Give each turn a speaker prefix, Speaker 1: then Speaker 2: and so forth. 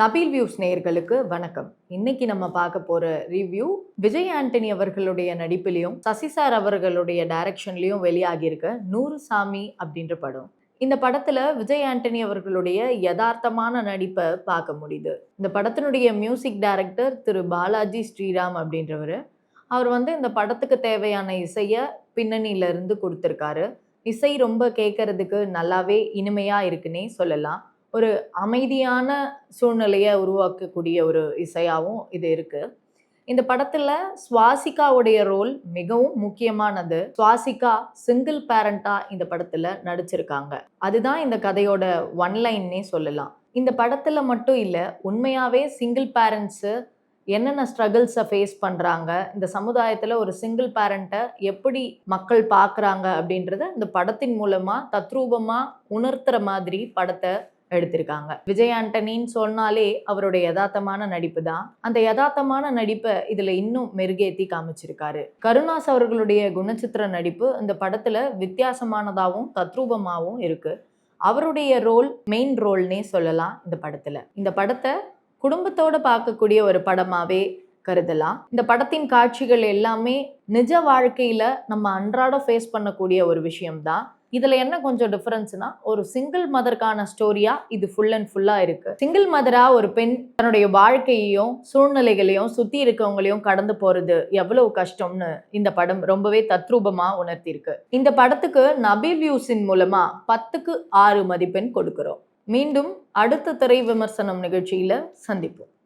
Speaker 1: Nabeel views நேயர்களுக்கு வணக்கம். இன்னைக்கு நம்ம பார்க்க போற ரிவ்யூ விஜய் ஆண்டனி அவர்களுடைய நடிப்பிலையும் சசி சார் அவர்களுடைய டைரக்ஷன்லயும் வெளியாகியிருக்க 100 சாமி அப்படின்ற படம். இந்த படத்துல விஜய் ஆண்டனி அவர்களுடைய யதார்த்தமான நடிப்பை பார்க்க முடியுது. இந்த படத்தினுடைய மியூசிக் டைரக்டர் திரு பாலாஜி ஸ்ரீராம் அப்படின்றவர். அவர் இந்த படத்துக்கு தேவையான இசையை பின்னணியில இருந்து கொடுத்திருக்காரு. இசை ரொம்ப கேட்கறதுக்கு நல்லாவே இனிமையா இருக்குன்னே சொல்லலாம். ஒரு அமைதியான சூழ்நிலையை உருவாக்கக்கூடிய ஒரு இசையாகவும் இது இருக்கு. இந்த படத்துல சுவாசிகாவுடைய ரோல் மிகவும் முக்கியமானது. சுவாசிகா சிங்கிள் பேரண்டா இந்த படத்துல நடிச்சிருக்காங்க. அதுதான் இந்த கதையோட ஒன்லைன்னே சொல்லலாம். இந்த படத்துல மட்டும் இல்ல, உண்மையாவே சிங்கிள் பேரண்ட்ஸு என்னென்ன ஸ்ட்ரகிள்ஸை ஃபேஸ் பண்ணுறாங்க, இந்த சமுதாயத்தில் ஒரு சிங்கிள் பேரண்ட்டை எப்படி மக்கள் பார்க்குறாங்க அப்படின்றத இந்த படத்தின் மூலமாக தத்ரூபமாக உணர்த்துற மாதிரி படத்தை எடுத்திருக்காங்க. விஜய் ஆண்டனின்னு சொன்னாலே அவருடைய யதார்த்தமான நடிப்பு தான். அந்த யதார்த்தமான நடிப்பை இதுல இன்னும் மெருகேத்தி காமிச்சிருக்காரு. கருணாஸ் அவர்களுடைய குணச்சித்திர நடிப்பு இந்த படத்துல வித்தியாசமானதாகவும் தத்ரூபமாகவும் இருக்கு. அவருடைய ரோல் மெயின் ரோல்னே சொல்லலாம் இந்த படத்துல. இந்த படத்தை குடும்பத்தோட பார்க்கக்கூடிய ஒரு படமாவே கருதலாம். இந்த படத்தின் காட்சிகள் எல்லாமே நிஜ வாழ்க்கையில நம்ம அன்றாடம் ஃபேஸ் பண்ணக்கூடிய ஒரு விஷயம்தான். இதுல என்ன கொஞ்சம் டிஃபரன்ஸ்னா, ஒரு சிங்கிள் மதருக்கான ஸ்டோரியா இது ஃபுல் அண்ட் ஃபுல்லா இருக்கு. சிங்கிள் மதரா ஒரு பெண் தன்னுடைய வாழ்க்கையையும் சூழ்நிலைகளையும் சுத்தி இருக்கவங்களையும் கடந்து போறது எவ்வளவு கஷ்டம்னு இந்த படம் ரொம்பவே தத்ரூபமா உணர்த்திருக்கு. இந்த படத்துக்கு நபீல் வியூஸின் மூலமா 10க்கு 6 மதிப்பெண் கொடுக்கிறோம். மீண்டும் அடுத்த திரை விமர்சனம் நிகழ்ச்சியில சந்திப்போம்.